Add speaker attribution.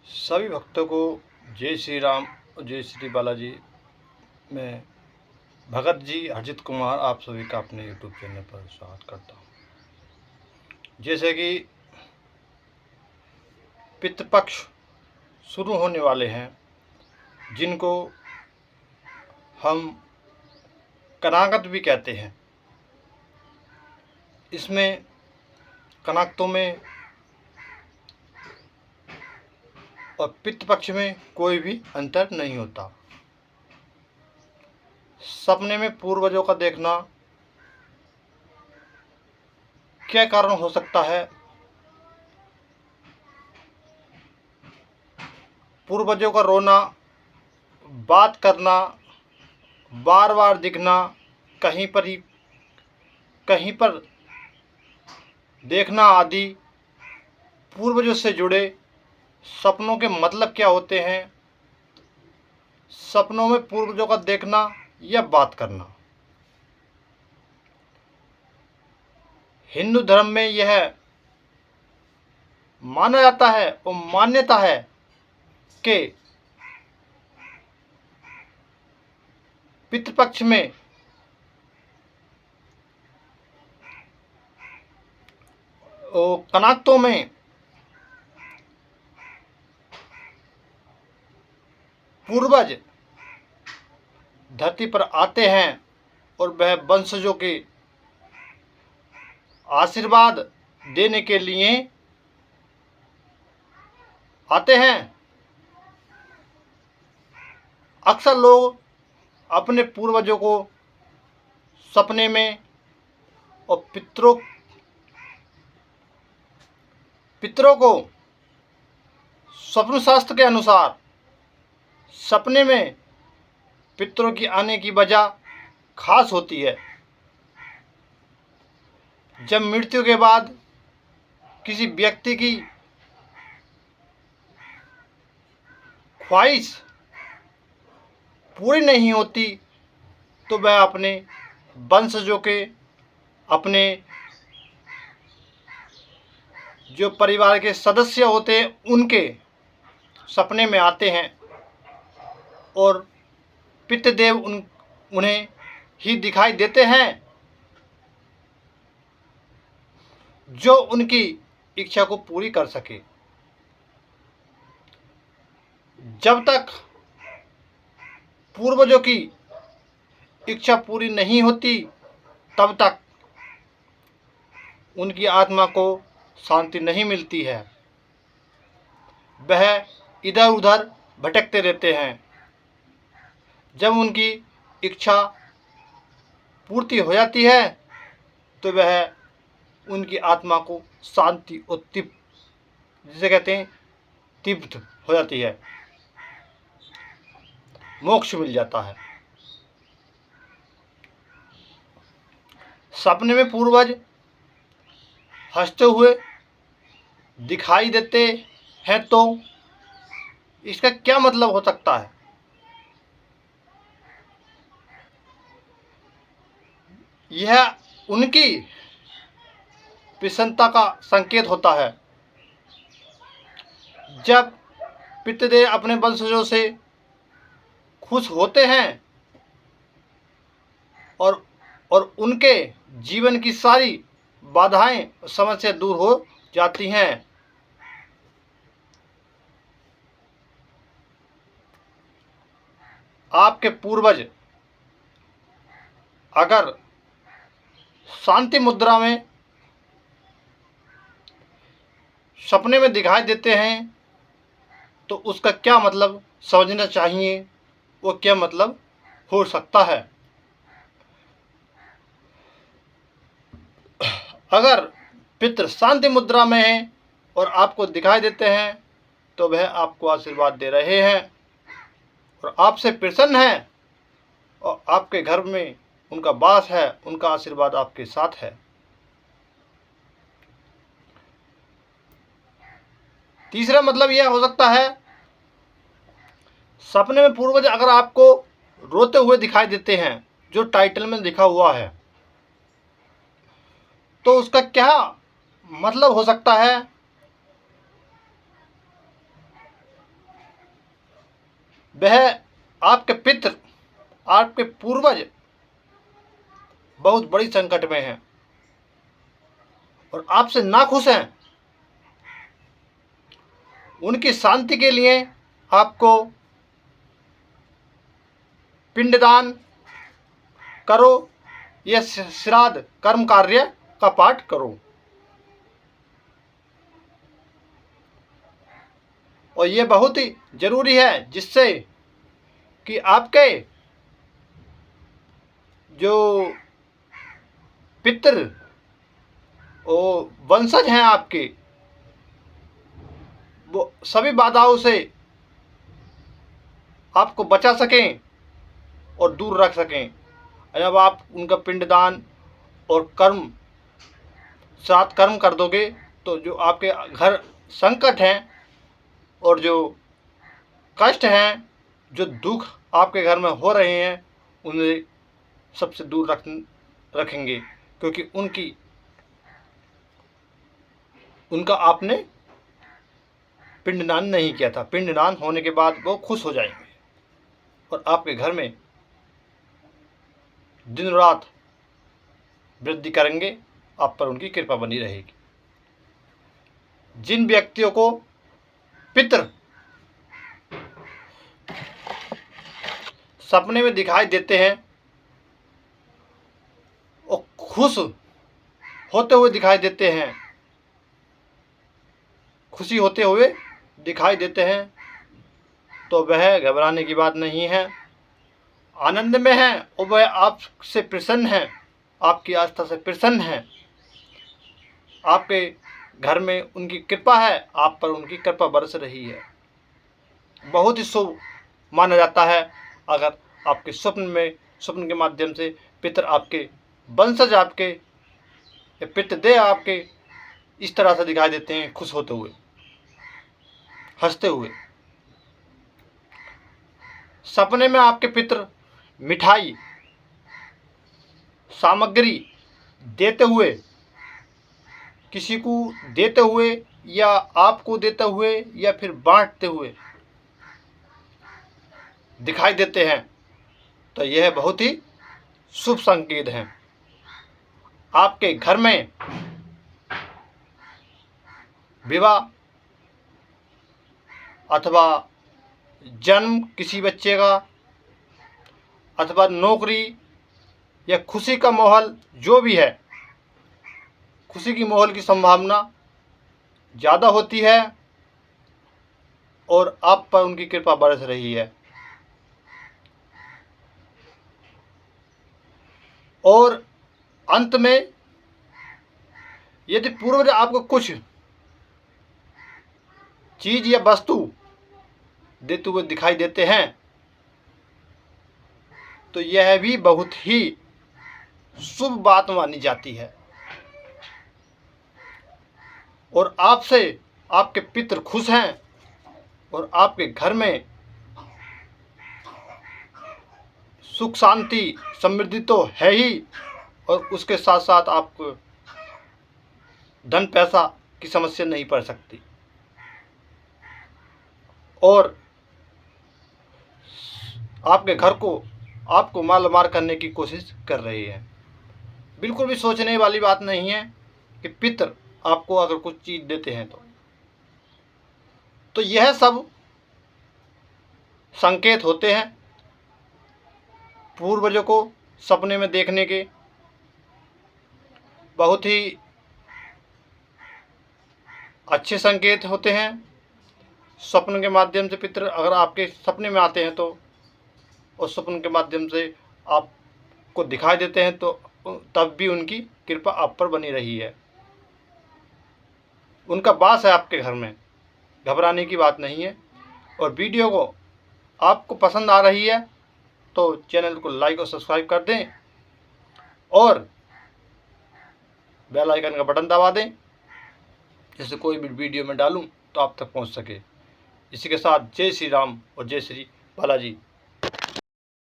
Speaker 1: सभी भक्तों को जय श्री राम और जय श्री बालाजी। मैं भगत जी हरजित कुमार आप सभी का अपने यूट्यूब चैनल पर स्वागत करता हूँ। जैसे कि पितृपक्ष शुरू होने वाले हैं, जिनको हम कनागत भी कहते हैं। इसमें कनागतों में और पितृपक्ष में कोई भी अंतर नहीं होता। सपने में पूर्वजों का देखना क्या कारण हो सकता है? पूर्वजों का रोना, बात करना, बार बार दिखना, कहीं पर देखना आदि पूर्वजों से जुड़े सपनों के मतलब क्या होते हैं? सपनों में पूर्वजों का देखना या बात करना। हिंदू धर्म में यह माना जाता है और मान्यता है कि पितृपक्ष में कनागतों में पूर्वज धरती पर आते हैं और वह वंशजों के आशीर्वाद देने के लिए आते हैं। अक्सर लोग अपने पूर्वजों को सपने में और पितरों को स्वप्न शास्त्र के अनुसार सपने में पितरों की आने की वजह खास होती है। जब मृत्यु के बाद किसी व्यक्ति की ख्वाहिश पूरी नहीं होती तो वह अपने वंशजों के, अपने जो परिवार के सदस्य होते हैं उनके सपने में आते हैं और पितृदेव उन्हें ही दिखाई देते हैं जो उनकी इच्छा को पूरी कर सके। जब तक पूर्वजों की इच्छा पूरी नहीं होती तब तक उनकी आत्मा को शांति नहीं मिलती है। वह इधर उधर भटकते रहते हैं। जब उनकी इच्छा पूर्ति हो जाती है तो वह उनकी आत्मा को शांति और जिसे कहते हैं तृप्त हो जाती है, मोक्ष मिल जाता है। सपने में पूर्वज हंसते हुए दिखाई देते हैं तो इसका क्या मतलब हो सकता है? यह उनकी प्रसन्नता का संकेत होता है। जब पितृदेव अपने वंशजों से खुश होते हैं और उनके जीवन की सारी बाधाएं, समस्या दूर हो जाती हैं। आपके पूर्वज अगर शांति मुद्रा में सपने में दिखाई देते हैं तो उसका क्या मतलब समझना चाहिए, वो क्या मतलब हो सकता है। अगर पितृ शांति मुद्रा में हैं और आपको दिखाई देते हैं तो वह आपको आशीर्वाद दे रहे हैं और आपसे प्रसन्न हैं और आपके घर में उनका वास है, उनका आशीर्वाद आपके साथ है। तीसरा मतलब यह हो सकता है, सपने में पूर्वज अगर आपको रोते हुए दिखाई देते हैं जो टाइटल में लिखा हुआ है तो उसका क्या मतलब हो सकता है? वह आपके पितृ, आपके पूर्वज बहुत बड़ी संकट में हैं और आपसे नाखुश हैं। उनकी शांति के लिए आपको पिंडदान करो या श्राद्ध कर्म कार्य का पाठ करो। और ये बहुत ही जरूरी है, जिससे कि आपके जो पितृ और वंशज हैं आपके, वो सभी बाधाओं से आपको बचा सकें और दूर रख सकें। जब आप उनका पिंडदान और श्राद्ध कर्म कर दोगे तो जो आपके घर संकट हैं और जो कष्ट हैं, जो दुख आपके घर में हो रहे हैं, उन्हें सबसे दूर रखेंगे, क्योंकि उनका आपने पिंडदान नहीं किया था। पिंडदान होने के बाद वो खुश हो जाएंगे और आपके घर में दिन रात वृद्धि करेंगे, आप पर उनकी कृपा बनी रहेगी। जिन व्यक्तियों को पितृ सपने में दिखाई देते हैं और खुश होते हुए दिखाई देते हैं, खुशी होते हुए दिखाई देते हैं, तो वह घबराने की बात नहीं है, आनंद में है और वह आपसे प्रसन्न है, आपकी आस्था से प्रसन्न है। आपके घर में उनकी कृपा है, आप पर उनकी कृपा बरस रही है। बहुत ही शुभ माना जाता है अगर आपके स्वप्न के माध्यम से पितृ आपके वंशज, आपके पितृदेव आपके इस तरह से दिखाई देते हैं, खुश होते हुए, हंसते हुए। सपने में आपके पितृ मिठाई सामग्री देते हुए, किसी को देते हुए या आपको देते हुए या फिर बांटते हुए दिखाई देते हैं, तो यह बहुत ही शुभ संकेत है। आपके घर में विवाह अथवा जन्म किसी बच्चे का अथवा नौकरी या खुशी का माहौल जो भी है, खुशी की माहौल की संभावना ज़्यादा होती है और आप पर उनकी कृपा बरस रही है। और अंत में यदि पूर्वज आपको कुछ चीज या वस्तु देते हुए दिखाई देते हैं, तो यह भी बहुत ही शुभ बात मानी जाती है और आपसे आपके पितृ खुश हैं और आपके घर में सुख शांति समृद्धि तो है ही, और उसके साथ साथ आपको धन पैसा की समस्या नहीं पड़ सकती और आपके घर को आपको मार करने की कोशिश कर रही है। बिल्कुल भी सोचने वाली बात नहीं है कि पितृ आपको अगर कुछ चीज़ देते हैं तो यह सब संकेत होते हैं पूर्वजों को सपने में देखने के। बहुत ही अच्छे संकेत होते हैं। स्वप्न के माध्यम से पितृ अगर आपके सपने में आते हैं तो उस स्वप्न के माध्यम से आपको दिखाई देते हैं, तो तब भी उनकी कृपा आप पर बनी रही है, उनका वास है आपके घर में, घबराने की बात नहीं है। और वीडियो को आपको पसंद आ रही है तो चैनल को लाइक और सब्सक्राइब कर दें और बेल आइकन का बटन दबा दें, जिससे कोई भी वीडियो में डालूं तो आप तक पहुंच सके। इसी के साथ जय श्री राम और जय श्री बालाजी।